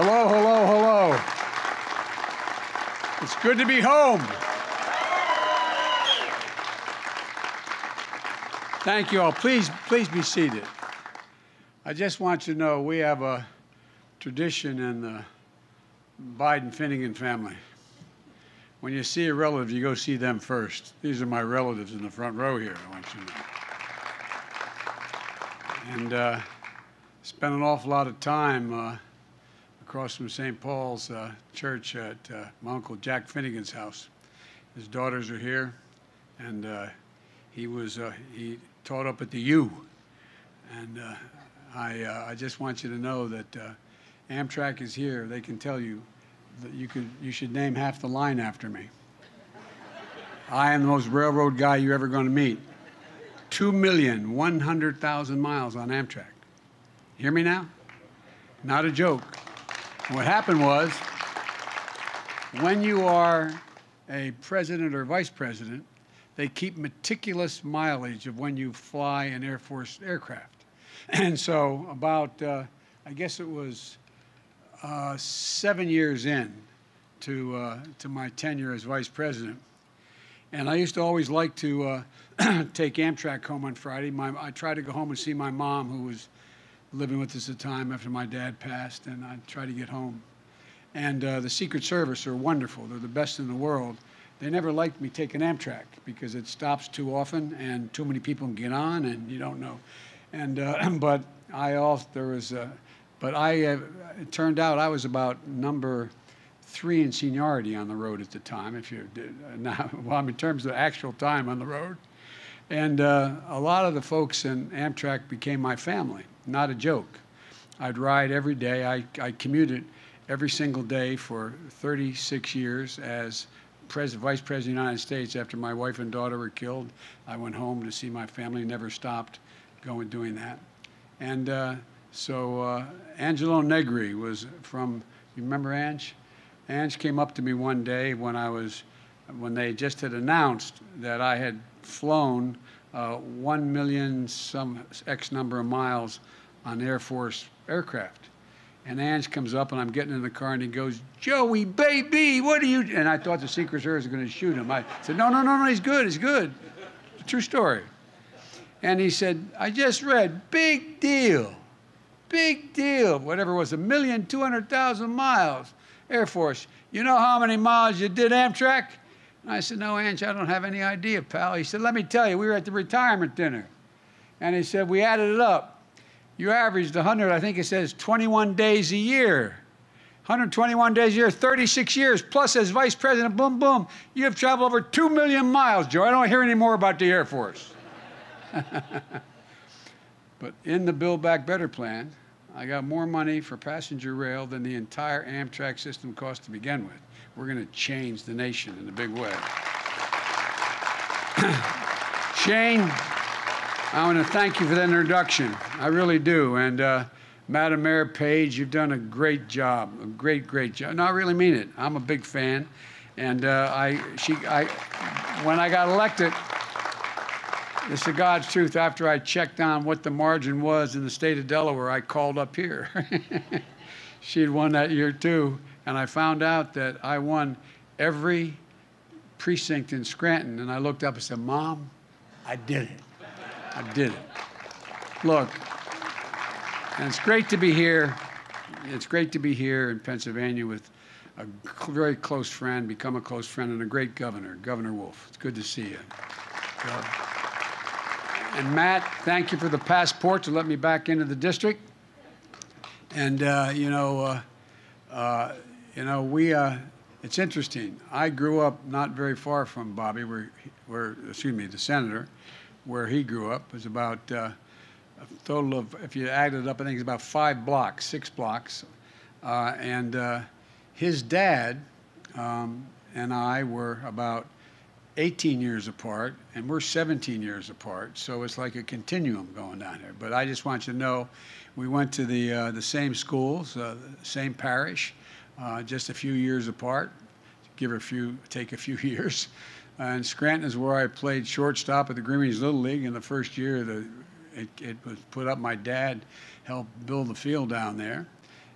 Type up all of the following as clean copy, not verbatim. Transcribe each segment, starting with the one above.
Hello, hello, hello. It's good to be home. Thank you all. Please be seated. I just want you to know we have a tradition in the Biden-Finnegan family. When you see a relative, you go see them first. These are my relatives in the front row here, I want you to know. And spent an awful lot of time across from St. Paul's Church at my Uncle Jack Finnegan's house. His daughters are here, and he taught up at the U. And I just want you to know that Amtrak is here. They can tell you that you should name half the line after me. I am the most railroad guy you're ever going to meet. 2,100,000 miles on Amtrak. Hear me now? Not a joke. What happened was, when you are a president or vice president, they keep meticulous mileage of when you fly an Air Force aircraft. And so about, I guess it was 7 years in to my tenure as vice president. And I used to always like to take Amtrak home on Friday. I tried to go home and see my mom, who was living with us at the time after my dad passed, and I'd try to get home. And the Secret Service are wonderful. They're the best in the world. They never liked me taking Amtrak because it stops too often and too many people can get on and you don't know. And but it turned out I was about number 3 in seniority on the road at the time. In terms of actual time on the road. And a lot of the folks in Amtrak became my family. Not a joke. I'd ride every day. I commuted every single day for 36 years as Vice President of the United States. After my wife and daughter were killed, I went home to see my family, never stopped doing that. And so Angelo Negri was from, you remember Ange? Ange came up to me one day when they just had announced that I had flown 1 million some X number of miles on Air Force aircraft. And Ange comes up, and I'm getting in the car, and he goes, "Joey, baby, what are you?" And I thought the Secret Service was going to shoot him. I said, no, he's good, he's good. It's a true story. And he said, "I just read, big deal, whatever it was, 1,200,000 miles, Air Force. You know how many miles you did Amtrak?" And I said, "No, Ange, I don't have any idea, pal." He said, "Let me tell you, we were at the retirement dinner." And he said, "We added it up. You averaged 100, I think it says 21 days a year. 121 days a year, 36 years, plus as vice president, boom, boom. You have traveled over 2 million miles, Joe. I don't hear any more about the Air Force." But in the Build Back Better plan, I got more money for passenger rail than the entire Amtrak system cost to begin with. We're going to change the nation in a big way. Shane, I want to thank you for that introduction. I really do. And Madam Mayor Page, you've done a great job, a great job. No, I really mean it. I'm a big fan. And when I got elected, this is God's truth, after I checked on what the margin was in the state of Delaware, I called up here. She'd won that year too. And I found out that I won every precinct in Scranton. And I looked up and said, "Mom, I did it. I did it." Look, and it's great to be here. It's great to be here in Pennsylvania with a very close friend, become a close friend, and a great governor, Governor Wolf. It's good to see you. And Matt, thank you for the passport to let me back into the district. And it's interesting. I grew up not very far from Bobby, the senator, where he grew up. It was about a total of, if you added it up, I think it's about 6 blocks. And his dad and I were about 18 years apart, and we're 17 years apart. So it's like a continuum going down here. But I just want you to know, we went to the same schools, same parish, just a few years apart, take a few years. And Scranton is where I played shortstop at the Green Range Little League in the first year. It was put up. My dad helped build the field down there.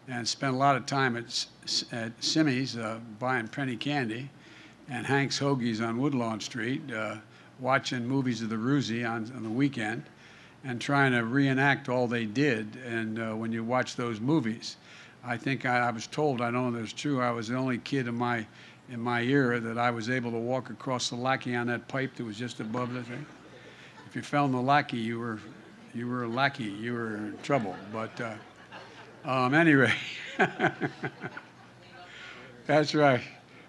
and spent a lot of time at Simmy's buying penny candy and Hank's Hoagies on Woodlawn Street, watching movies of the Roosie on the weekend and trying to reenact all they did. And when you watch those movies, I think I was told, I don't know if it's true, I was the only kid in my era that I was able to walk across the lackey on that pipe that was just above the thing. If you fell in the lackey, you were a lackey, you were in trouble. But anyway, that's right.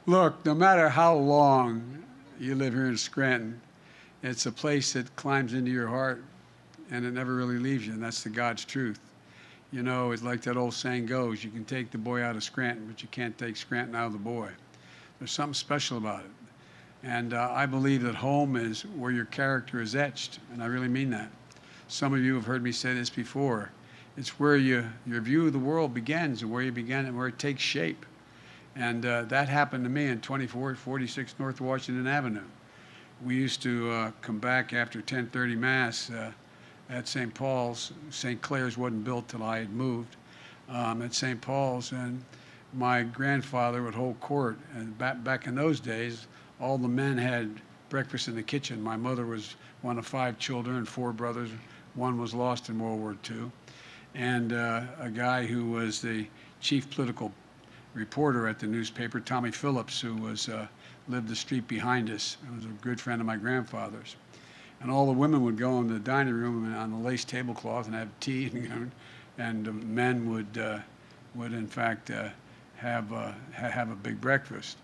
Look, no matter how long you live here in Scranton, it's a place that climbs into your heart and it never really leaves you, and that's the God's truth. You know, it's like that old saying goes, you can take the boy out of Scranton, but you can't take Scranton out of the boy. There's something special about it. And I believe that home is where your character is etched, and I really mean that. Some of you have heard me say this before. It's where your view of the world begins, and where you begin and where it takes shape. And that happened to me in 2446 North Washington Avenue. We used to come back after 10:30 Mass at St. Paul's. St. Clair's wasn't built till I had moved at St. Paul's, and my grandfather would hold court. And back in those days, all the men had breakfast in the kitchen. My mother was one of 5 children, 4 brothers. One was lost in World War II. And a guy who was the chief political reporter at the newspaper, Tommy Phillips, who was lived the street behind us. He was a good friend of my grandfather's. And all the women would go in the dining room on the lace tablecloth and have tea, and the men would in fact have a big breakfast.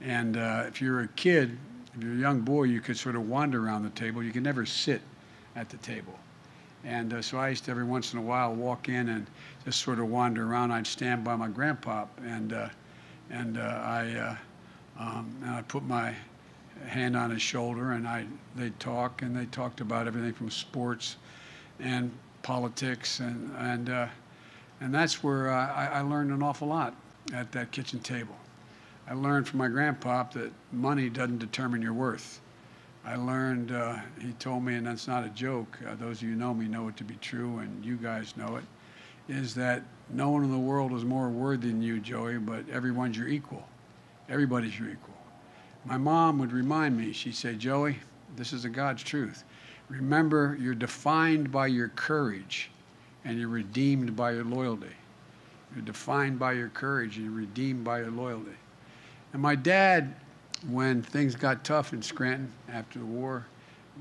And if you're a kid, if you're a young boy, you could sort of wander around the table. You could never sit at the table. And so I used to every once in a while walk in and just sort of wander around. I'd stand by my grandpop, and I put my hand on his shoulder, and they'd talk, and they talked about everything from sports and politics, and that's where I learned an awful lot at that kitchen table. I learned from my grandpop that money doesn't determine your worth. I learned, he told me, and that's not a joke, those of you who know me know it to be true, and you guys know it, is that no one in the world is more worthy than you, Joey, but everyone's your equal. Everybody's your equal. My mom would remind me, she'd say, Joey, this is the God's truth. Remember, you're defined by your courage, and you're redeemed by your loyalty. You're defined by your courage, and you're redeemed by your loyalty. And my dad, when things got tough in Scranton after the war,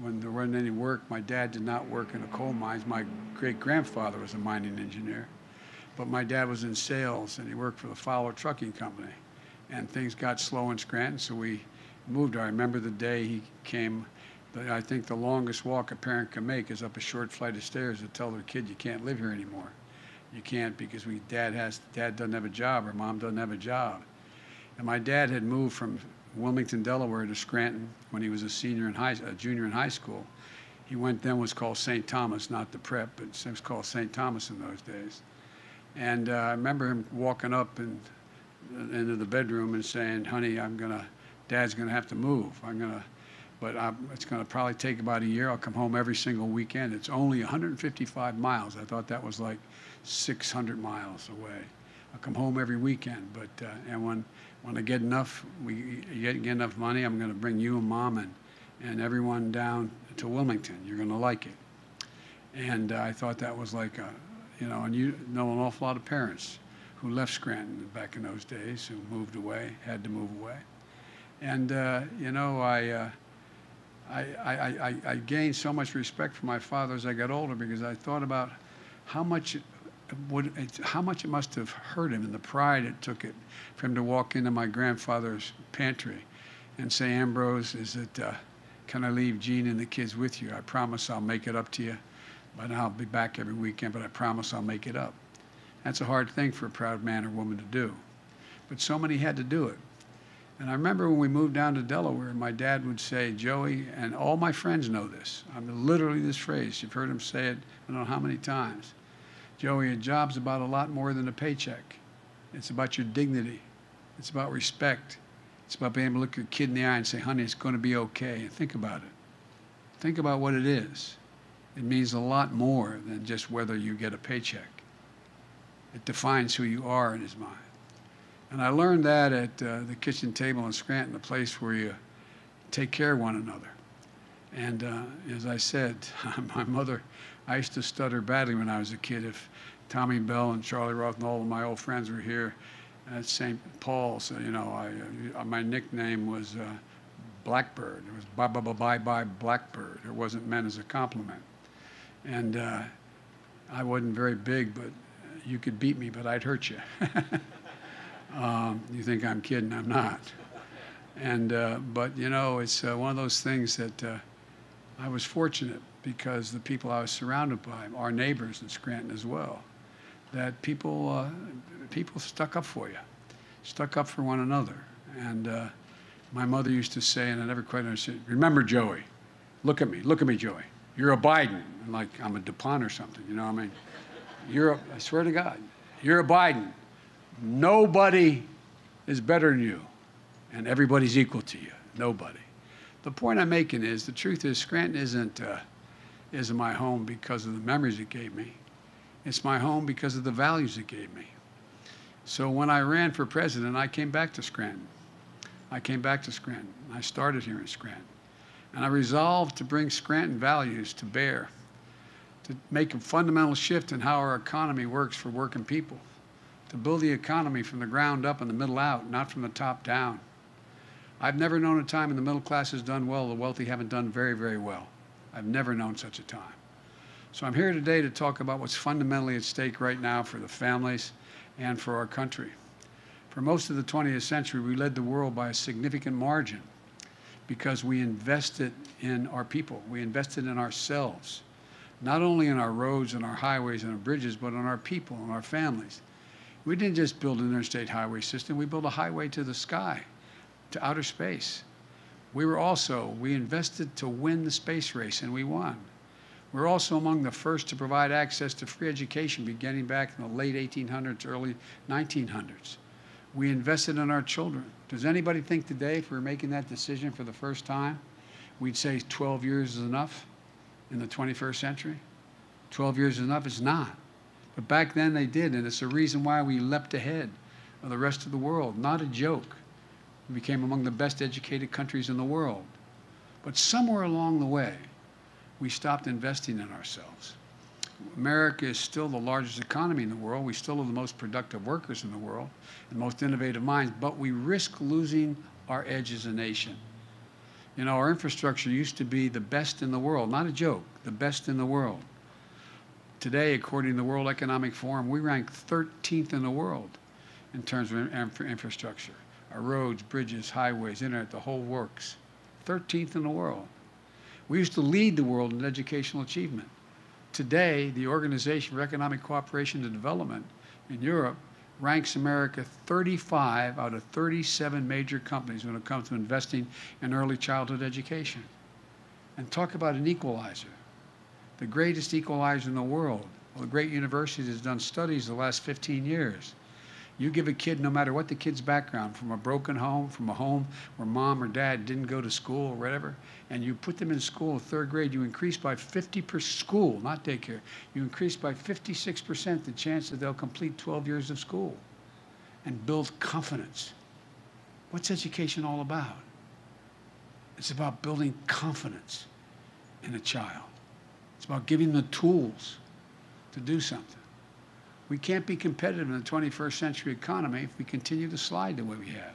when there wasn't any work, my dad did not work in the coal mines. My great-grandfather was a mining engineer. But my dad was in sales, and he worked for the Fowler Trucking Company. And things got slow in Scranton, so we moved. I remember the day he came. I think the longest walk a parent can make is up a short flight of stairs to tell their kid, you can't live here anymore. You can't because dad doesn't have a job or mom doesn't have a job. And my dad had moved from Wilmington, Delaware to Scranton when he was a junior in high school. He then was called St. Thomas, not the prep, but it was called St. Thomas in those days. And I remember him walking up into the bedroom and saying, honey, Dad's gonna have to move. It's gonna probably take about a year. I'll come home every single weekend. It's only 155 miles. I thought that was like 600 miles away. I'll come home every weekend, and when I get enough, get enough money, I'm gonna bring you and Mom and everyone down to Wilmington. You're gonna like it. And I thought that was like and you know an awful lot of parents who left Scranton back in those days, who moved away, had to move away. And I gained so much respect for my father as I got older, because I thought about how much it must have hurt him, and the pride it took for him to walk into my grandfather's pantry and say, Ambrose, can I leave Gene and the kids with you? I promise I'll make it up to you, but I'll be back every weekend, but I promise I'll make it up. That's a hard thing for a proud man or woman to do. But so many had to do it. And I remember when we moved down to Delaware, my dad would say, Joey, and all my friends know this, literally this phrase, you've heard him say it I don't know how many times. Joey, a job's about a lot more than a paycheck. It's about your dignity. It's about respect. It's about being able to look your kid in the eye and say, honey, it's going to be okay. And think about it. Think about what it is. It means a lot more than just whether you get a paycheck. It defines who you are in his mind. And I learned that at the kitchen table in Scranton, a place where you take care of one another. And as I said, my mother, I used to stutter badly when I was a kid. If Tommy Bell and Charlie Roth and all of my old friends were here at St. Paul's, you know, my nickname was Blackbird. It was bye-bye Blackbird. It wasn't meant as a compliment. And I wasn't very big, but you could beat me, but I'd hurt you. You think I'm kidding? I'm not. And but you know, it's one of those things that I was fortunate because the people I was surrounded by, our neighbors in Scranton as well, that people stuck up for you, stuck up for one another. And my mother used to say, and I never quite understood, remember, Joey, look at me, Joey. You're a Biden. And like I'm a DuPont or something, you know what I mean? I swear to God, you're a Biden. Nobody is better than you, and everybody's equal to you. Nobody. The point I'm making is, the truth is, Scranton isn't my home because of the memories it gave me. It's my home because of the values it gave me. So when I ran for president, I came back to Scranton. I started here in Scranton. And I resolved to bring Scranton values to bear, to make a fundamental shift in how our economy works for working people, to build the economy from the ground up and the middle out, not from the top down. I've never known a time when the middle class has done well, the wealthy haven't done very, very well. I've never known such a time. So I'm here today to talk about what's fundamentally at stake right now for the families and for our country. For most of the 20th century, we led the world by a significant margin because we invested in our people. We invested in ourselves, not only in our roads and our highways and our bridges, but on our people and our families. We didn't just build an interstate highway system, we built a highway to the sky, to outer space. We invested to win the space race, and we won. We're also among the first to provide access to free education beginning back in the late 1800s, early 1900s. We invested in our children. Does anybody think today, if we were making that decision for the first time, we'd say 12 years is enough in the 21st century? 12 years is enough? It's not. But back then they did, and it's the reason why we leapt ahead of the rest of the world. Not a joke. We became among the best educated countries in the world. But somewhere along the way, we stopped investing in ourselves. America is still the largest economy in the world. We still are the most productive workers in the world, and most innovative minds, but we risk losing our edge as a nation. You know, our infrastructure used to be the best in the world, not a joke, the best in the world. Today, according to the World Economic Forum, we rank 13th in the world in terms of infrastructure. Our roads, bridges, highways, internet, the whole works. 13th in the world. We used to lead the world in educational achievement. Today, the Organization for Economic Cooperation and Development in Europe ranks America 35 out of 37 major companies when it comes to investing in early childhood education. And talk about an equalizer. The greatest equalizer in the world. Well, the great university has done studies the last 15 years. You give a kid, no matter what the kid's background, from a broken home, from a home where mom or dad didn't go to school or whatever, and you put them in school in third grade, you increase by 50% school, not daycare, you increase by 56% the chance that they'll complete 12 years of school and build confidence. What's education all about? It's about building confidence in a child. It's about giving them the tools to do something. We can't be competitive in the 21st century economy if we continue to slide the way we have.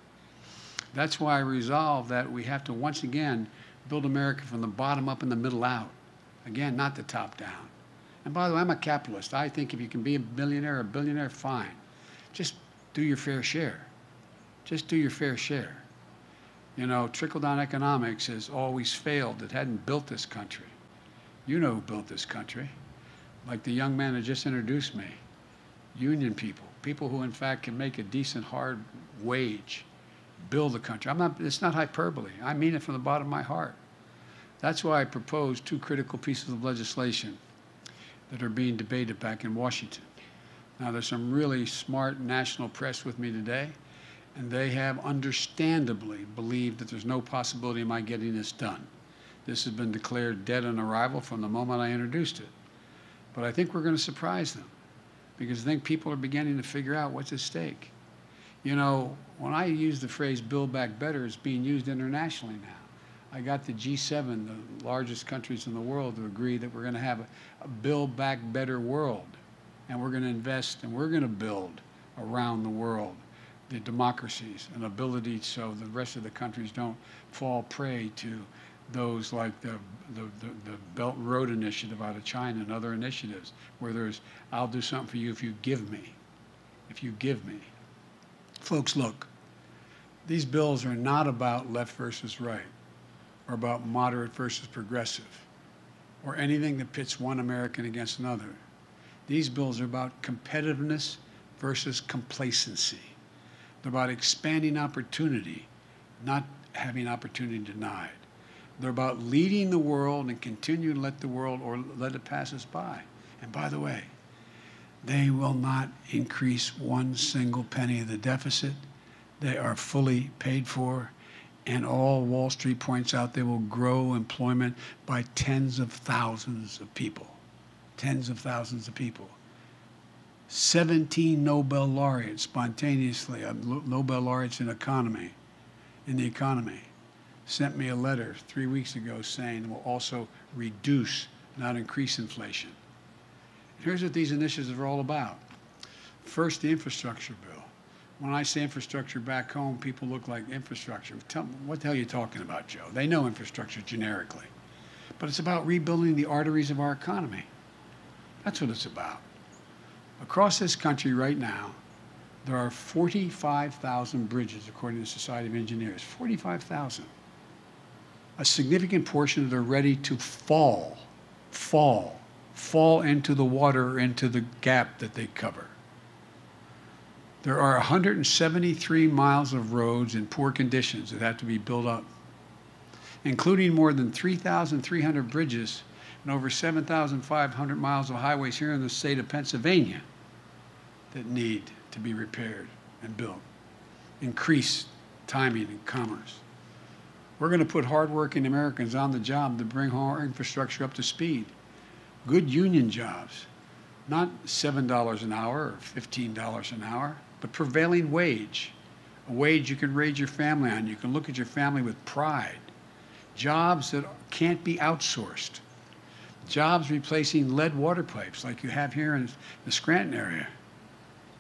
That's why I resolved that we have to once again build America from the bottom up and the middle out. Again, not the top down. And by the way, I'm a capitalist. I think if you can be a millionaire or a billionaire, fine. Just do your fair share. Just do your fair share. You know, trickle-down economics has always failed. It hadn't built this country. You know who built this country. Like the young man that just introduced me. Union people, people who in fact can make a decent hard wage, build the country. It's not hyperbole. I mean it from the bottom of my heart. That's why I proposed two critical pieces of legislation that are being debated back in Washington. Now, there's some really smart national press with me today, and they have understandably believed that there's no possibility of my getting this done. This has been declared dead on arrival from the moment I introduced it. But I think we're going to surprise them, because I think people are beginning to figure out what's at stake. You know, when I use the phrase Build Back Better, it's being used internationally now. I got the G7, the largest countries in the world, to agree that we're going to have a Build Back Better world. And we're going to invest and we're going to build around the world the democracies and ability so the rest of the countries don't fall prey to those like the Belt and Road Initiative out of China and other initiatives where there's, I'll do something for you if you give me. If you give me. Folks, look, these bills are not about left versus right or about moderate versus progressive or anything that pits one American against another. These bills are about competitiveness versus complacency. They're about expanding opportunity, not having opportunity denied. They're about leading the world and continuing to let the world or let it pass us by. And by the way, they will not increase one single penny of the deficit. They are fully paid for. And all Wall Street points out they will grow employment by tens of thousands of people. Tens of thousands of people. 17 Nobel laureates spontaneously, Nobel laureates in the economy, sent me a letter 3 weeks ago saying we'll also reduce, not increase inflation. Here's what these initiatives are all about. First, the infrastructure bill. When I say infrastructure back home, people look like infrastructure. Tell them, what the hell are you talking about, Joe? They know infrastructure generically. But it's about rebuilding the arteries of our economy. That's what it's about. Across this country right now, there are 45,000 bridges, according to the Society of Engineers. 45,000. A significant portion of them are ready to fall into the water or into the gap that they cover. There are 173 miles of roads in poor conditions that have to be built up, including more than 3,300 bridges and over 7,500 miles of highways here in the state of Pennsylvania that need to be repaired and built. Increase timing and commerce. We're going to put hardworking Americans on the job to bring our infrastructure up to speed. Good union jobs, not $7 an hour or $15 an hour, but prevailing wage, a wage you can raise your family on. You can look at your family with pride. Jobs that can't be outsourced. Jobs replacing lead water pipes like you have here in the Scranton area.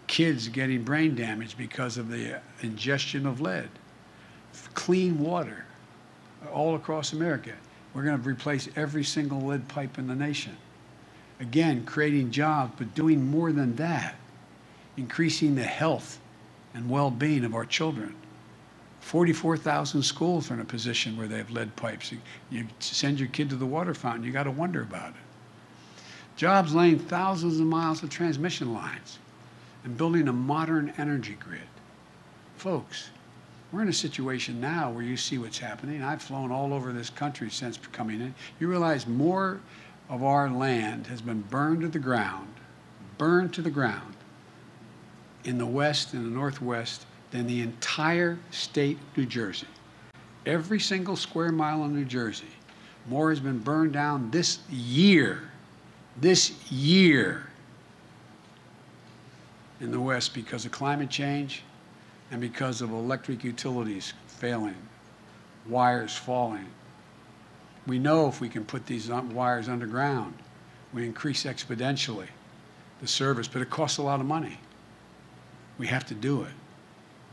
Kids getting brain damage because of the ingestion of lead. Clean water all across America. We're going to replace every single lead pipe in the nation. Again, creating jobs, but doing more than that, increasing the health and well-being of our children. 44,000 schools are in a position where they have lead pipes. You send your kid to the water fountain, you got to wonder about it. Jobs laying thousands of miles of transmission lines and building a modern energy grid. Folks, we're in a situation now where you see what's happening. I've flown all over this country since coming in. You realize more of our land has been burned to the ground in the West and the Northwest than the entire state of New Jersey. Every single square mile in New Jersey, more has been burned down this year in the West because of climate change and because of electric utilities failing, wires falling. We know if we can put these wires underground, we increase exponentially the service, but it costs a lot of money. We have to do it.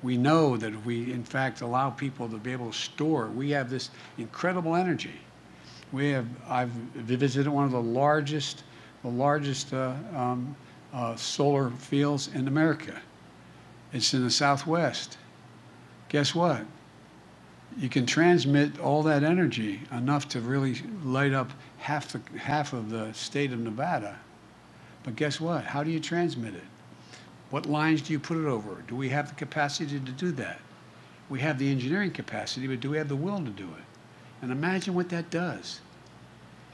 We know that if we, in fact, allow people to be able to store, we have this incredible energy. I've visited one of the largest solar fields in America. It's in the Southwest. Guess what? You can transmit all that energy enough to really light up half of the state of Nevada. But guess what? How do you transmit it? What lines do you put it over? Do we have the capacity to do that? We have the engineering capacity, but do we have the will to do it? And imagine what that does.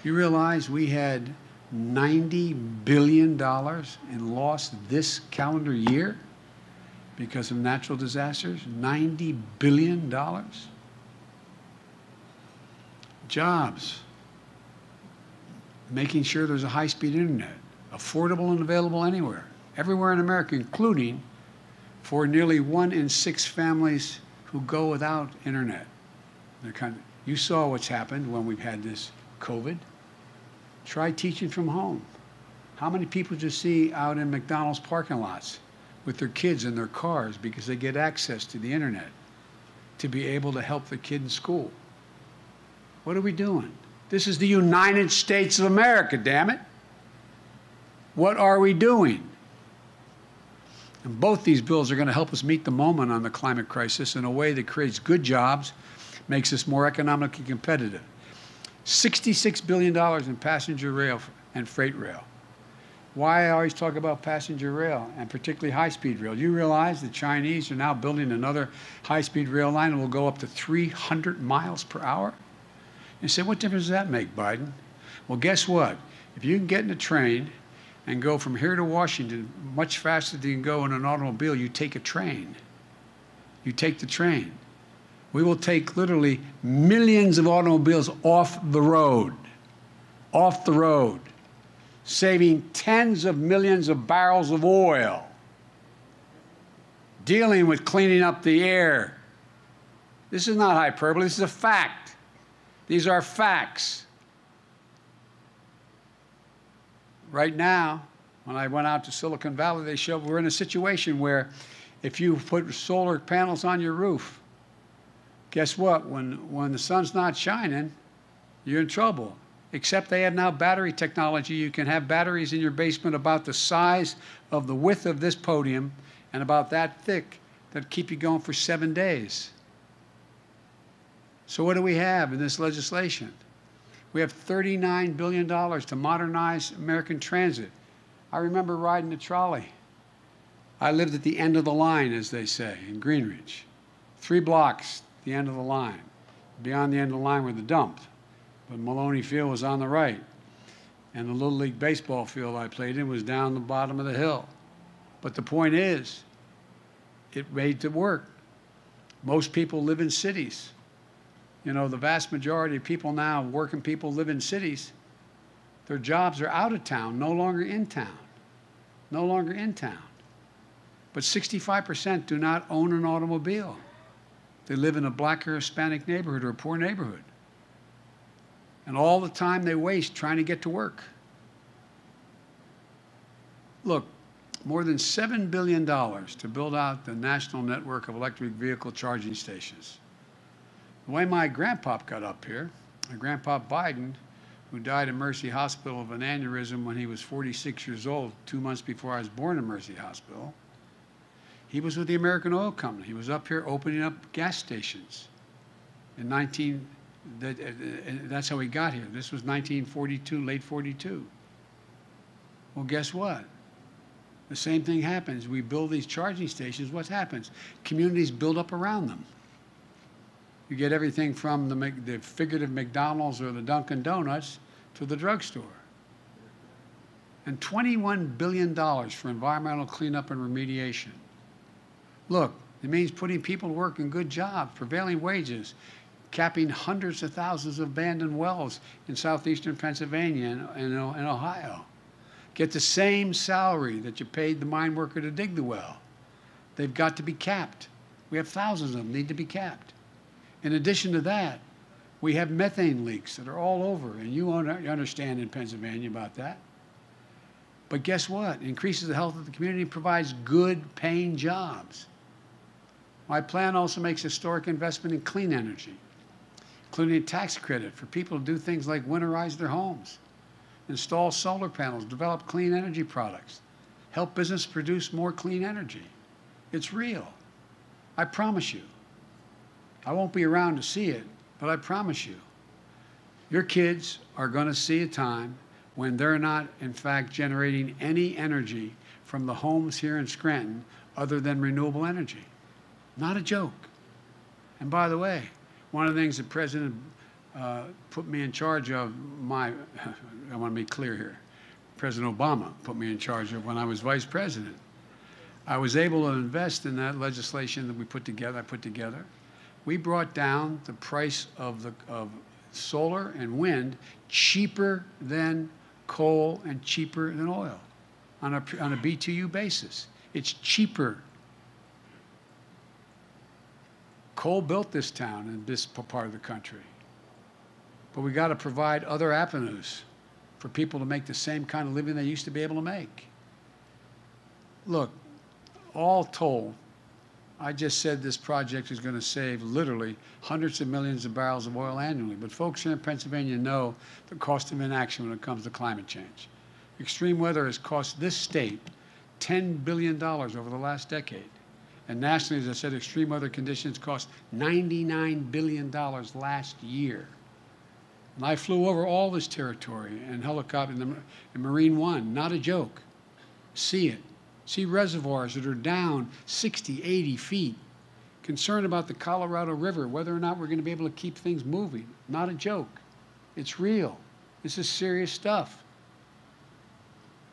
You realize we had $90 billion in loss this calendar year because of natural disasters? $90 billion? Jobs. Making sure there's a high-speed internet, affordable and available anywhere. everywhere in America, including for nearly 1 in 6 families who go without internet. You saw what's happened when we've had this COVID. Try teaching from home. How many people do you see out in McDonald's parking lots with their kids in their cars because they get access to the internet to be able to help the kid in school? What are we doing? This is the United States of America, damn it. What are we doing? And both these bills are going to help us meet the moment on the climate crisis in a way that creates good jobs, makes us more economically competitive. $66 billion in passenger rail and freight rail. Why I always talk about passenger rail, and particularly high-speed rail. You realize the Chinese are now building another high-speed rail line that will go up to 300 miles per hour? You say, what difference does that make, Biden? Well, guess what? If you can get in a train and go from here to Washington much faster than you can go in an automobile, you take a train. You take the train. We will take literally millions of automobiles off the road, saving tens of millions of barrels of oil, dealing with cleaning up the air. This is not hyperbole, this is a fact. These are facts. Right now, when I went out to Silicon Valley, they showed we're in a situation where if you put solar panels on your roof, guess what? When the sun's not shining, you're in trouble. Except they have now battery technology. You can have batteries in your basement about the size of the width of this podium and about that thick that keep you going for 7 days. So what do we have in this legislation? We have $39 billion to modernize American transit. I remember riding the trolley. I lived at the end of the line, as they say, in Greenwich. 3 blocks, the end of the line. Beyond the end of the line were the dumps. But Maloney Field was on the right. And the Little League baseball field I played in was down the bottom of the hill. But the point is, it made it work. Most people live in cities. You know, the vast majority of people now, working people, live in cities. Their jobs are out of town, no longer in town. No longer in town. But 65% do not own an automobile. They live in a black or Hispanic neighborhood or a poor neighborhood. And all the time they waste trying to get to work. Look, more than $7 billion to build out the national network of electric vehicle charging stations. The way my grandpop got up here, my grandpa Biden, who died in Mercy Hospital of an aneurysm when he was 46 years old, 2 months before I was born in Mercy Hospital, he was with the American Oil Company. He was up here opening up gas stations in that's how he got here. This was 1942, late 42. Well, guess what? The same thing happens. We build these charging stations. What happens? Communities build up around them. You get everything from the figurative McDonald's or the Dunkin' Donuts to the drugstore. And $21 billion for environmental cleanup and remediation. Look, it means putting people to work in good jobs, prevailing wages, capping hundreds of thousands of abandoned wells in southeastern Pennsylvania and Ohio. Get the same salary that you paid the mine worker to dig the well. They've got to be capped. We have thousands of them need to be capped. In addition to that, we have methane leaks that are all over, and you understand in Pennsylvania about that. But guess what? It increases the health of the community, provides good paying jobs. My plan also makes historic investment in clean energy, including a tax credit for people to do things like winterize their homes, install solar panels, develop clean energy products, help business produce more clean energy. It's real. I promise you. I won't be around to see it, but I promise you, your kids are going to see a time when they're not, in fact, generating any energy from the homes here in Scranton other than renewable energy. Not a joke. And by the way, one of the things the President put me in charge of, I want to be clear here, President Obama put me in charge of when I was Vice President. I was able to invest in that legislation that I put together. We brought down the price of solar and wind cheaper than coal and cheaper than oil on a BTU basis. It's cheaper. Coal built this town in this part of the country. But we got to provide other avenues for people to make the same kind of living they used to be able to make. Look, all told, I just said this project is going to save literally hundreds of millions of barrels of oil annually. But folks here in Pennsylvania know the cost of inaction when it comes to climate change. Extreme weather has cost this state $10 billion over the last decade. And nationally, as I said, extreme weather conditions cost $99 billion last year. And I flew over all this territory in helicopter, in Marine One, not a joke. See it. See reservoirs that are down 60, 80 feet. Concerned about the Colorado River, whether or not we're going to be able to keep things moving. Not a joke. It's real. This is serious stuff.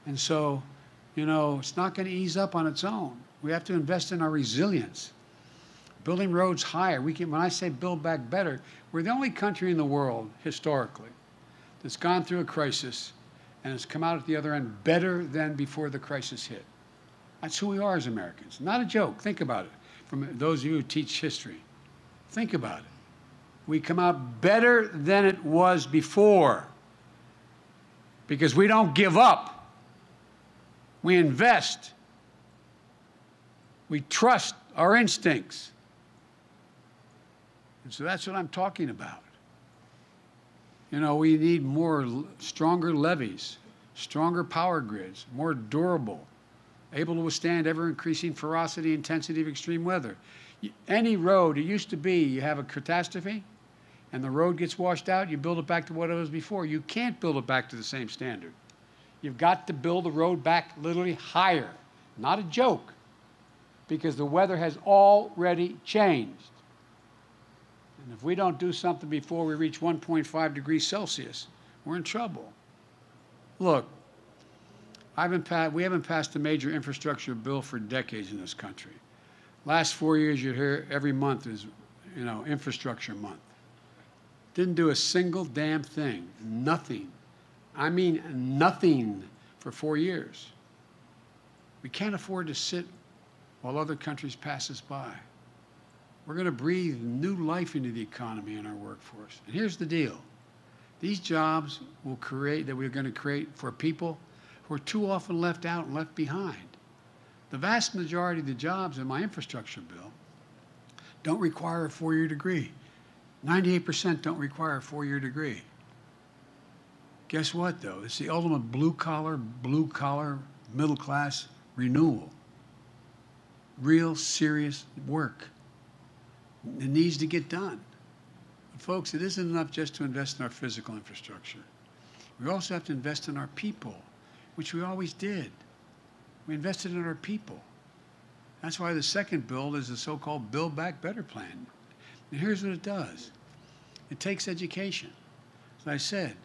And so, you know, it's not going to ease up on its own. We have to invest in our resilience. Building roads higher. When I say build back better, we're the only country in the world, historically, that's gone through a crisis and has come out at the other end better than before the crisis hit. That's who we are as Americans. Not a joke. Think about it. From those of you who teach history, think about it. We come out better than it was before because we don't give up. We invest. We trust our instincts. And so that's what I'm talking about. You know, we need stronger levees, stronger power grids, more durable, able to withstand ever-increasing ferocity, intensity of extreme weather. Any road, it used to be, you have a catastrophe, and the road gets washed out, you build it back to what it was before. You can't build it back to the same standard. You've got to build the road back literally higher. Not a joke, because the weather has already changed. And if we don't do something before we reach 1.5 degrees Celsius, we're in trouble. Look, we haven't passed a major infrastructure bill for decades in this country. Last 4 years, you hear every month is, you know, infrastructure month. Didn't do a single damn thing. Nothing. I mean nothing for 4 years. We can't afford to sit while other countries pass us by. We're going to breathe new life into the economy and our workforce. And here's the deal. These jobs that we're going to create for people who are too often left out and left behind. The vast majority of the jobs in my infrastructure bill don't require a 4-year degree. 98% don't require a 4-year degree. Guess what, though? It's the ultimate blue-collar, middle-class renewal. Real, serious work. It needs to get done. But folks, it isn't enough just to invest in our physical infrastructure. We also have to invest in our people, which we always did. We invested in our people. That's why the second bill is the so-called Build Back Better plan. And here's what it does. It takes education. As I said,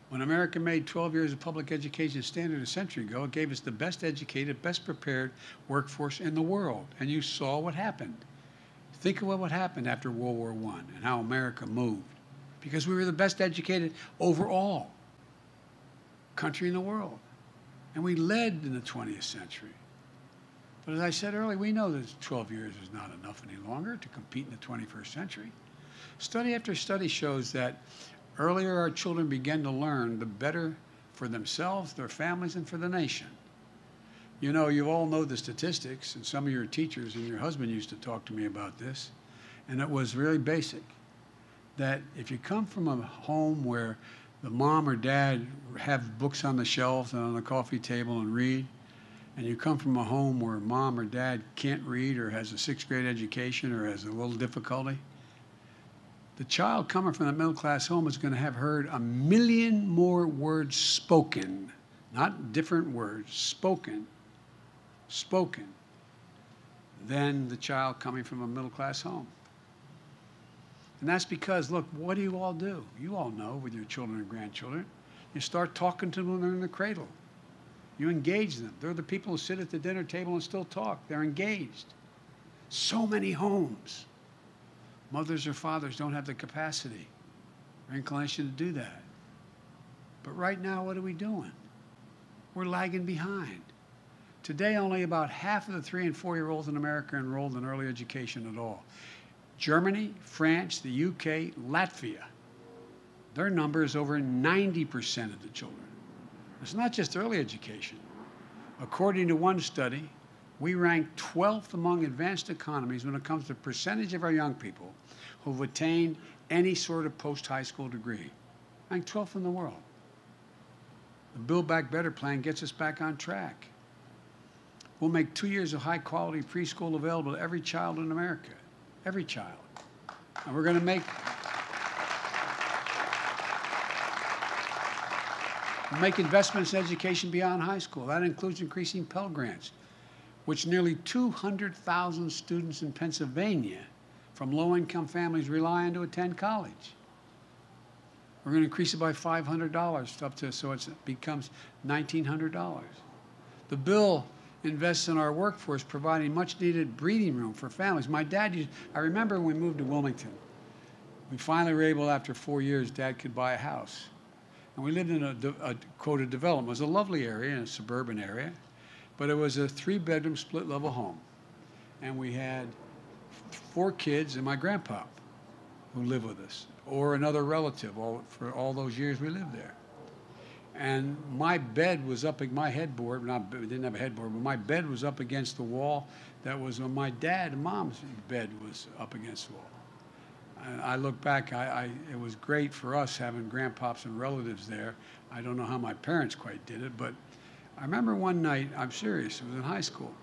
when America made 12 years of public education standard a century ago, it gave us the best educated, best prepared workforce in the world. And you saw what happened. Think of what happened after World War I and how America moved. Because we were the best educated overall country in the world. And we led in the 20th century. But as I said earlier, we know that 12 years is not enough any longer to compete in the 21st century. Study after study shows that earlier our children begin to learn, the better for themselves, their families, and for the nation. You know, you all know the statistics, and some of your teachers and your husband used to talk to me about this, and it was really basic, that if you come from a home where the mom or dad have books on the shelves and on the coffee table and read, and you come from a home where mom or dad can't read or has a 6th grade education or has a little difficulty, the child coming from the middle-class home is going to have heard 1 million more words spoken, not different words, spoken, than the child coming from a middle-class home. And that's because, look, what do you all do? You all know with your children and grandchildren. You start talking to them when they're in the cradle. You engage them. They're the people who sit at the dinner table and still talk. They're engaged. So many homes, mothers or fathers don't have the capacity or inclination to do that. But right now, what are we doing? We're lagging behind. Today, only about half of the 3- and 4-year-olds in America are enrolled in early education at all. Germany, France, the UK, Latvia, their number is over 90% of the children. It's not just early education. According to one study, we rank 12th among advanced economies when it comes to percentage of our young people who've attained any sort of post-high school degree. Ranked 12th in the world. The Build Back Better plan gets us back on track. We'll make 2 years of high-quality preschool available to every child in America. Every child. And we're going to make investments in education beyond high school. That includes increasing Pell Grants, which nearly 200,000 students in Pennsylvania from low-income families rely on to attend college. We're going to increase it by $500 up to so it becomes $1,900. The bill invests in our workforce, providing much-needed breathing room for families. My dad I remember when we moved to Wilmington, we finally were able, after 4 years, Dad could buy a house. And we lived in a quoted development. It was a lovely area, in a suburban area, but it was a 3-bedroom split-level home. And we had 4 kids and my grandpa who lived with us, or another relative for all those years we lived there. And my bed was up at my headboard, we didn't have a headboard, but my bed was up against the wall that was on my dad and mom's bed was up against the wall. And I look back, it was great for us having grandpops and relatives there. I don't know how my parents quite did it, but I remember one night, I'm serious, it was in high school,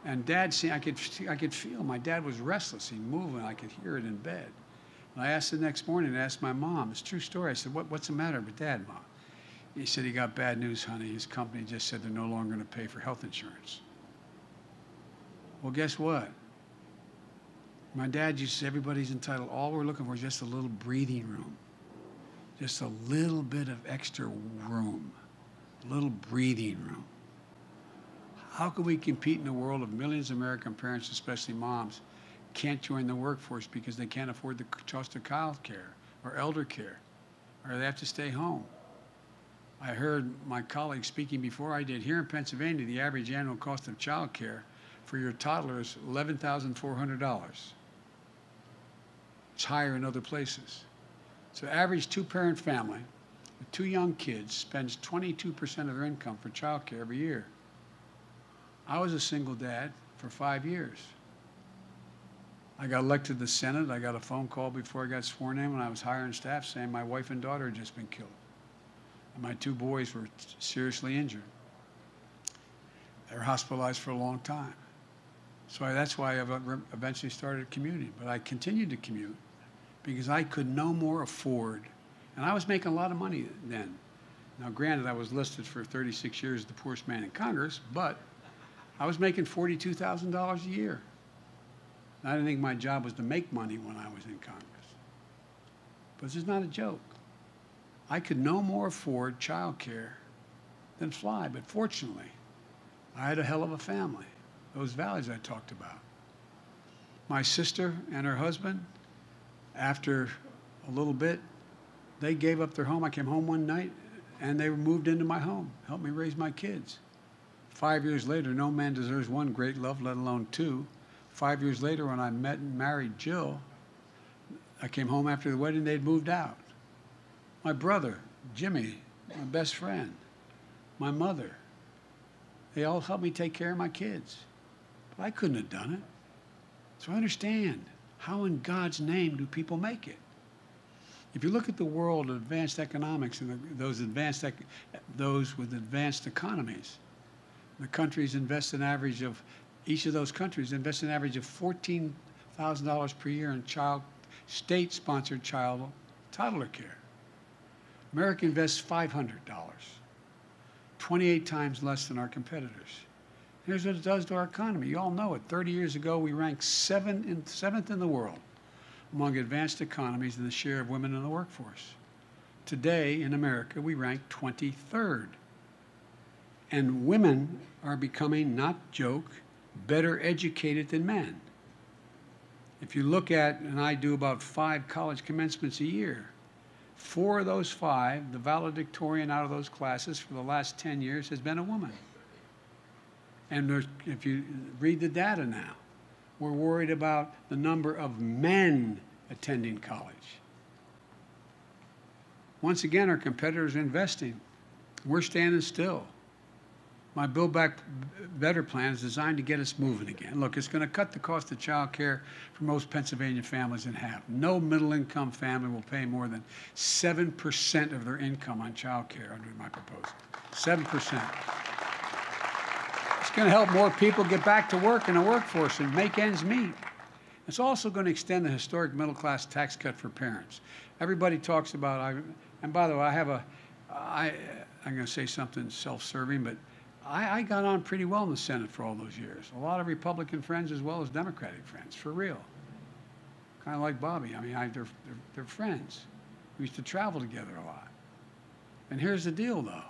and Dad, I could feel my dad was restless, he'd move, and I could hear it in bed. And I asked the next morning, I asked my mom, it's a true story, I said, what's the matter with Dad, Mom? He said, he got bad news, honey. His company just said they're no longer going to pay for health insurance. Well, guess what? My dad used to say everybody's entitled. All we're looking for is just a little breathing room, just a little bit of extra room, a little breathing room. How can we compete in a world of millions of American parents, especially moms, can't join the workforce because they can't afford the cost of child care or elder care, or they have to stay home? I heard my colleagues speaking before I did. Here in Pennsylvania, the average annual cost of child care for your toddler is $11,400. It's higher in other places. So average 2-parent family with 2 young kids spends 22% of their income for child care every year. I was a single dad for 5 years. I got elected to the Senate. I got a phone call before I got sworn in when I was hiring staff saying my wife and daughter had just been killed. And my 2 boys were seriously injured. They were hospitalized for a long time. So that's why I eventually started commuting. But I continued to commute because I could no more afford, and I was making a lot of money then. Now, granted, I was listed for 36 years as the poorest man in Congress, but I was making $42,000 a year. And I didn't think my job was to make money when I was in Congress. But this is not a joke. I could no more afford child care than fly, but fortunately, I had a hell of a family, those values I talked about. My sister and her husband, after a little bit, they gave up their home. I came home one night, and they moved into my home, helped me raise my kids. 5 years later, no man deserves 1 great love, let alone 2. 5 years later, when I met and married Jill, I came home after the wedding, they'd moved out. My brother, Jimmy, my best friend, my mother, they all helped me take care of my kids. But I couldn't have done it. So I understand, how in God's name do people make it? If you look at the world of advanced economics and those with advanced economies, the countries invest an average of, each of those countries invest an average of $14,000 per year in state-sponsored toddler care. America invests $500, 28 times less than our competitors. Here's what it does to our economy. You all know it. 30 years ago, we ranked 7th in the world among advanced economies in the share of women in the workforce. Today, in America, we rank 23rd. And women are becoming, not joke, better educated than men. If you look at, and I do about 5 college commencements a year, 4 of those 5, the valedictorian out of those classes for the last 10 years has been a woman. And if you read the data now, we're worried about the number of men attending college. Once again, our competitors are investing. We're standing still. My Build Back Better plan is designed to get us moving again. Look, it's going to cut the cost of child care for most Pennsylvania families in half. No middle-income family will pay more than 7% of their income on child care under my proposal. 7%. It's going to help more people get back to work in the workforce and make ends meet. It's also going to extend the historic middle-class tax cut for parents. Everybody talks about, and by the way, I'm going to say something self-serving, but I got on pretty well in the Senate for all those years. A lot of Republican friends as well as Democratic friends, for real. Kind of like Bobby. I mean, they're friends. We used to travel together a lot. And here's the deal, though.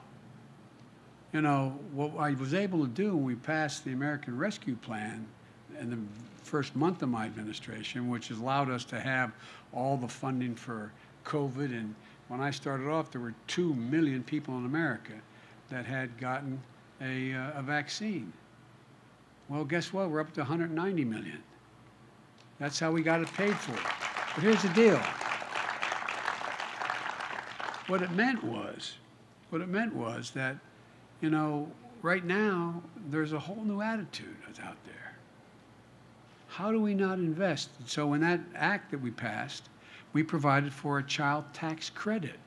You know, what I was able to do when we passed the American Rescue Plan in the first month of my administration, which has allowed us to have all the funding for COVID. And when I started off, there were 2 million people in America that had gotten a vaccine. Well, guess what? We're up to 190 million. That's how we got it paid for. But here's the deal. What it meant was that, you know, right now, there's a whole new attitude that's out there. How do we not invest? So in that act that we passed, we provided for a child tax credit.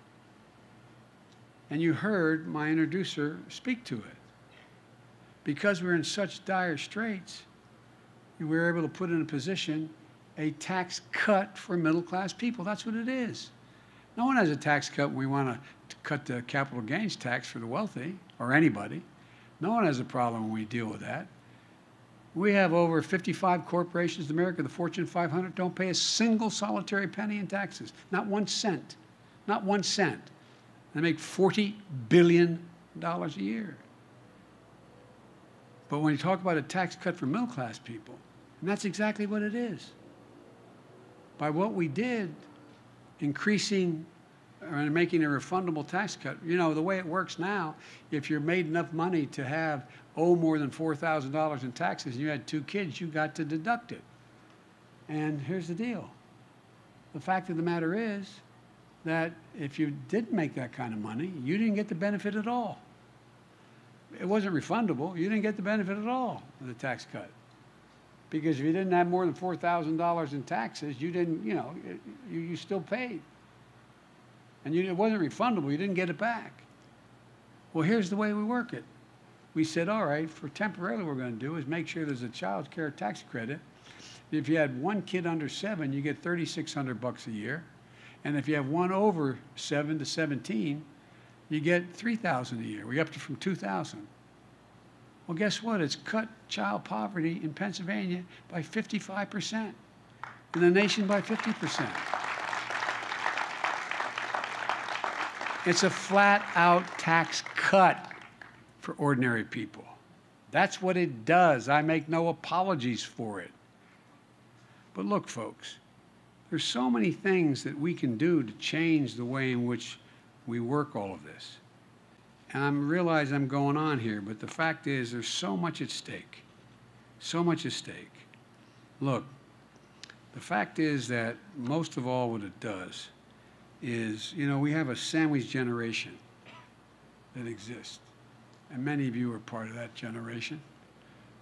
And you heard my introducer speak to it. Because we're in such dire straits, we were able to put in a position a tax cut for middle-class people. That's what it is. No one has a tax cut when we want to cut the capital gains tax for the wealthy or anybody. No one has a problem when we deal with that. We have over 55 corporations in America. The Fortune 500 don't pay a single solitary penny in taxes. Not 1 cent. Not 1 cent. They make $40 billion a year. But when you talk about a tax cut for middle-class people, and that's exactly what it is. By what we did, increasing or making a refundable tax cut, you know, the way it works now, if you're made enough money to owe more than $4,000 in taxes and you had 2 kids, you got to deduct it. And here's the deal. The fact of the matter is that if you didn't make that kind of money, you didn't get the benefit at all. It wasn't refundable. You didn't get the benefit at all of the tax cut. Because if you didn't have more than $4,000 in taxes, you didn't, you know, you still paid. And it wasn't refundable. You didn't get it back. Well, here's the way we work it. We said, all right, for temporarily what we're going to do is make sure there's a child care tax credit. If you had 1 kid under 7, you get $3,600 a year. And if you have 1 over 7 to 17, you get $3,000 a year. We upped it from $2,000. Well, guess what? It's cut child poverty in Pennsylvania by 55%, in the nation by 50%. It's a flat-out tax cut for ordinary people. That's what it does. I make no apologies for it. But look, folks, there's so many things that we can do to change the way in which we work all of this. And I realize I'm going on here, but the fact is there's so much at stake. So much at stake. Look, the fact is that most of all what it does is, you know, we have a sandwich generation that exists. And many of you are part of that generation.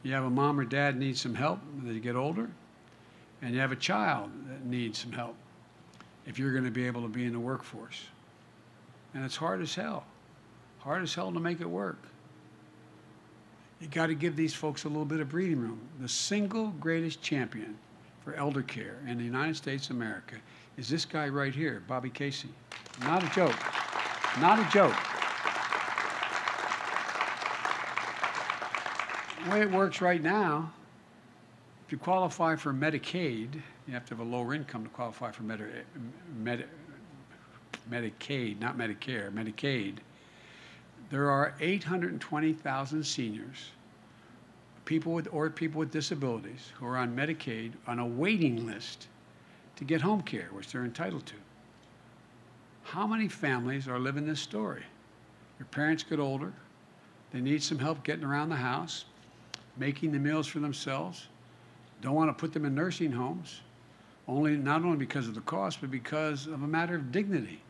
You have a mom or dad needs some help as they get older, and you have a child that needs some help if you're going to be able to be in the workforce. And it's hard as hell to make it work. You got to give these folks a little bit of breathing room. The single greatest champion for elder care in the United States of America is this guy right here, Bobby Casey. Not a joke. Not a joke. The way it works right now, if you qualify for Medicaid, you have to have a lower income to qualify for Medicaid, not Medicare, Medicaid. There are 820,000 seniors, people with disabilities who are on Medicaid on a waiting list to get home care, which they're entitled to. How many families are living this story? Your parents get older, they need some help getting around the house, making the meals for themselves, don't want to put them in nursing homes, not only because of the cost, but because of a matter of dignity.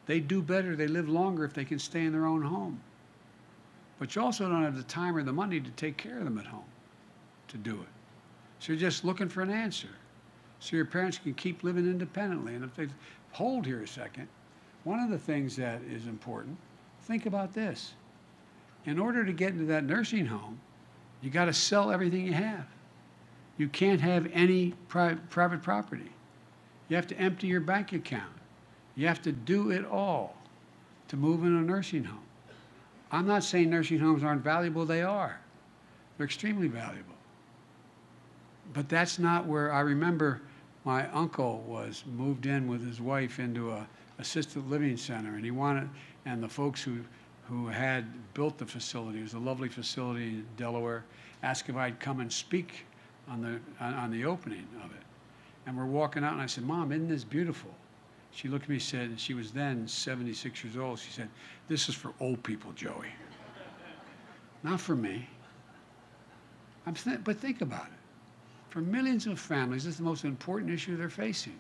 They do better, they live longer if they can stay in their own home. But you also don't have the time or the money to take care of them at home to do it. So you're just looking for an answer so your parents can keep living independently. And if they hold here a second, one of the things that is important, think about this. In order to get into that nursing home, you got to sell everything you have. You can't have any private property. You have to empty your bank account. You have to do it all to move in a nursing home. I'm not saying nursing homes aren't valuable, they are. They're extremely valuable. But that's not where, I remember my uncle was moved in with his wife into a assisted living center, and he wanted, and the folks who had built the facility, it was a lovely facility in Delaware, asked if I'd come and speak on the opening of it. And we're walking out, and I said, "Mom, isn't this beautiful?" She looked at me and said, and she was then 76 years old, she said, "This is for old people, Joey. Not for me." But think about it. For millions of families, this is the most important issue they're facing.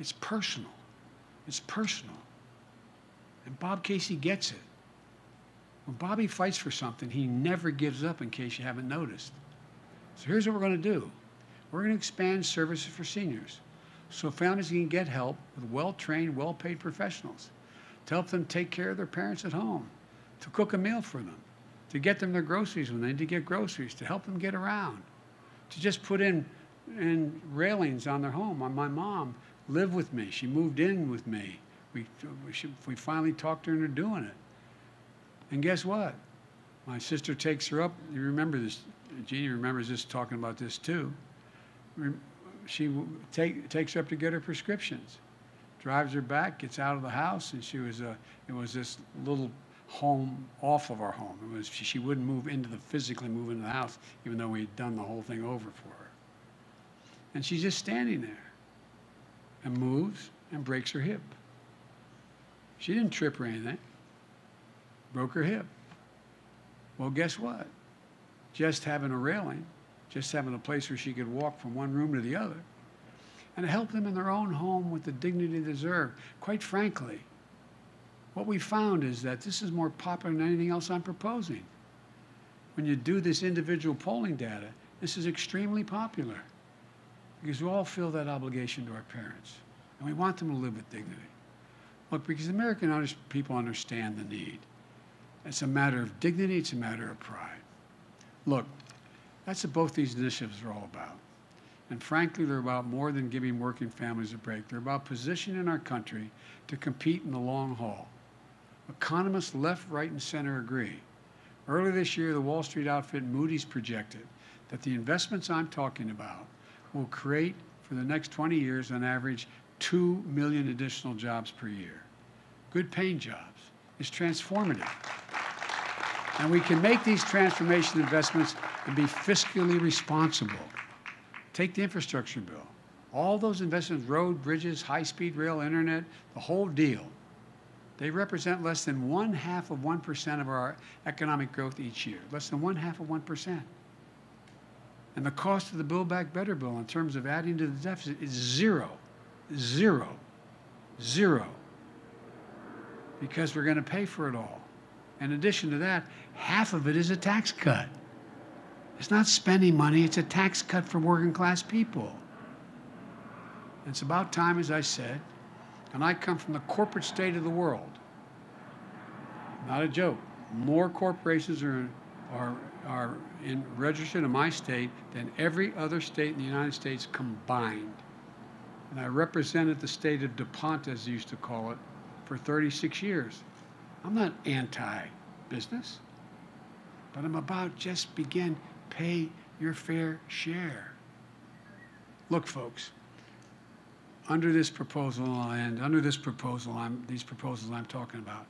It's personal. It's personal. And Bob Casey gets it. When Bobby fights for something, he never gives up, in case you haven't noticed. So here's what we're going to do. We're going to expand services for seniors so families can get help with well-trained, well-paid professionals to help them take care of their parents at home, to cook a meal for them, to get them their groceries when they need to get groceries, to help them get around, to just put in railings on their home. My mom lived with me. She moved in with me. We finally talked her into doing it. And guess what? My sister takes her up. You remember this. Jeannie remembers this, talking about this too. She takes her up to get her prescriptions, drives her back, gets out of the house, and it was this little home off of our home. It was, she wouldn't physically move into the house, even though we'd done the whole thing over for her. And she's just standing there and moves and breaks her hip. She didn't trip or anything. Broke her hip. Well, guess what? Just having a railing, just having a place where she could walk from one room to the other, and help them in their own home with the dignity they deserve. Quite frankly, what we found is that this is more popular than anything else I'm proposing. When you do this individual polling data, this is extremely popular because we all feel that obligation to our parents, and we want them to live with dignity. Look, because American people understand the need. It's a matter of dignity, it's a matter of pride. Look, that's what both these initiatives are all about. And frankly, they're about more than giving working families a break. They're about positioning our country to compete in the long haul. Economists left, right, and center agree. Earlier this year, the Wall Street outfit Moody's projected that the investments I'm talking about will create, for the next 20 years, on average, 2 million additional jobs per year. Good paying jobs. It's transformative. And we can make these transformation investments and be fiscally responsible. Take the infrastructure bill. All those investments, road, bridges, high-speed rail, internet, the whole deal, they represent less than 0.5% of our economic growth each year. Less than 0.5%. And the cost of the Build Back Better bill in terms of adding to the deficit is zero. Zero. Zero. Because we're going to pay for it all. In addition to that, half of it is a tax cut. It's not spending money, it's a tax cut for working class people. And it's about time, as I said, and I come from the corporate state of the world. Not a joke. More corporations are registered in my state than every other state in the United States combined. And I represented the state of DuPont, as they used to call it, for 36 years. I'm not anti-business, but I'm about just begin, pay your fair share. Look, folks, under this proposal, and under this proposal, these proposals I'm talking about,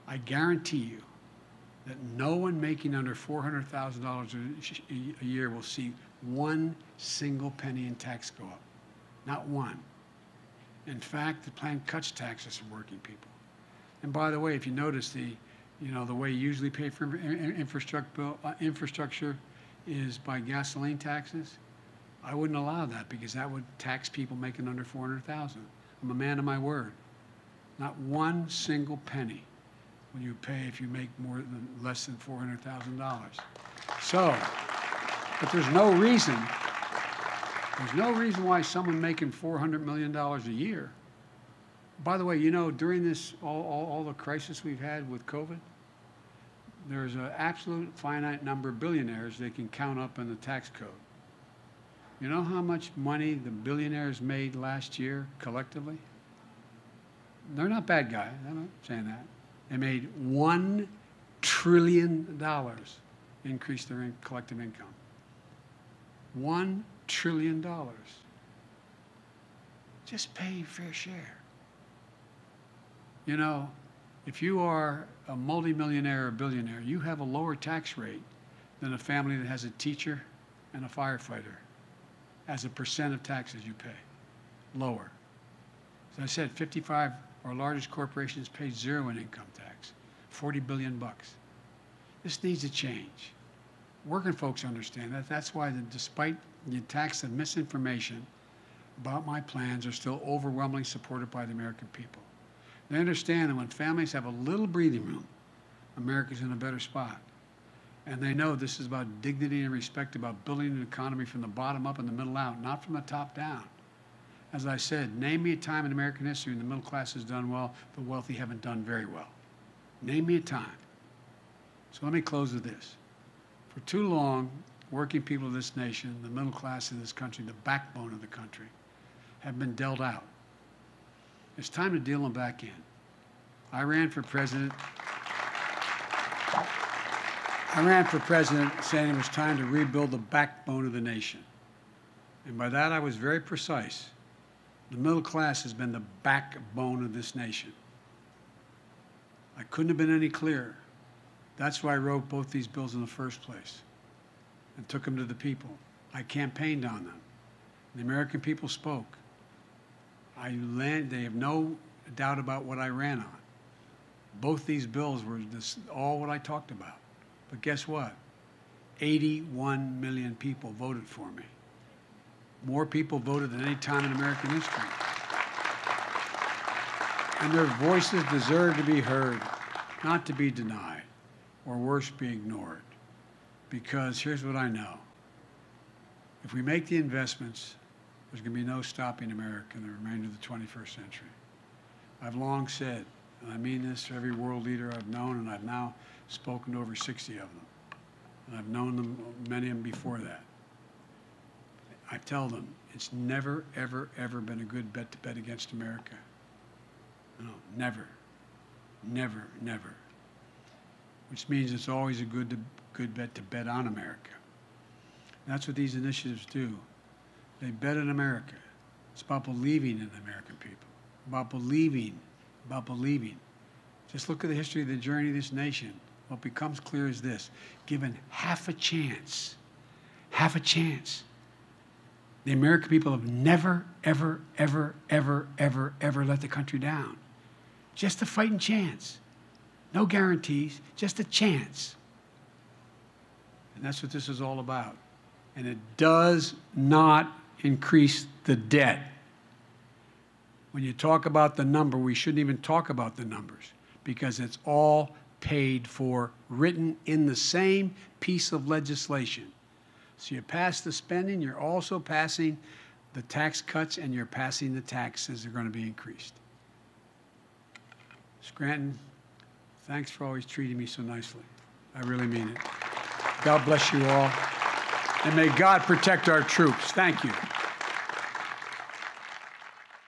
I guarantee you that no one making under $400,000 a year will see one single penny in tax go up. Not one. In fact, the plan cuts taxes for working people. And by the way, if you notice the way you usually pay for infrastructure is by gasoline taxes, I wouldn't allow that because that would tax people making under 400,000. I'm a man of my word. Not one single penny will you pay if you make less than $400,000. So, but there's no reason why someone making $400 million a year. By the way, you know, during this, all the crisis we've had with COVID, there's an absolute finite number of billionaires they can count up in the tax code. You know how much money the billionaires made last year collectively? They're not bad guys, I'm not saying that. They made $1 trillion increase their collective income. $1 trillion. Just pay your fair share. You know, if you are a multimillionaire or billionaire, you have a lower tax rate than a family that has a teacher and a firefighter as a percent of taxes you pay. Lower. As I said, 55 our largest corporations pay zero in income tax, 40 billion bucks. This needs to change. Working folks understand that. That's why, despite the attacks of misinformation about my plans, are still overwhelmingly supported by the American people. They understand that when families have a little breathing room, America's in a better spot. And they know this is about dignity and respect, about building an economy from the bottom up and the middle out, not from the top down. As I said, name me a time in American history when the middle class has done well, the wealthy haven't done very well. Name me a time. So let me close with this. For too long, working people of this nation, the middle class of this country, the backbone of the country, have been dealt out. It's time to deal them back in. I ran for president saying it was time to rebuild the backbone of the nation. And by that, I was very precise. The middle class has been the backbone of this nation. I couldn't have been any clearer. That's why I wrote both these bills in the first place and took them to the people. I campaigned on them. The American people spoke. They have no doubt about what I ran on. Both these bills were all what I talked about. But guess what? 81 million people voted for me. More people voted than any time in American history. And their voices deserve to be heard, not to be denied, or worse, be ignored. Because here's what I know. If we make the investments, there's going to be no stopping America in the remainder of the 21st century. I've long said, and I mean this to every world leader I've known, and I've now spoken to over 60 of them. And I've known them, many of them before that. I tell them, it's never, ever, ever been a good bet to bet against America. No, never, never, never. Which means it's always a good bet to bet on America. And that's what these initiatives do. They bet on America. It's about believing in the American people, about believing, about believing. Just look at the history of the journey of this nation. What becomes clear is this: given half a chance, the American people have never, ever, ever, ever, ever, ever let the country down. Just a fighting chance. No guarantees, just a chance. And that's what this is all about. And it does not increase the debt. When you talk about the number, we shouldn't even talk about the numbers because it's all paid for, written in the same piece of legislation. So you pass the spending, you're also passing the tax cuts, and you're passing the taxes that are going to be increased. Scranton, thanks for always treating me so nicely. I really mean it. God bless you all. And may God protect our troops. Thank you.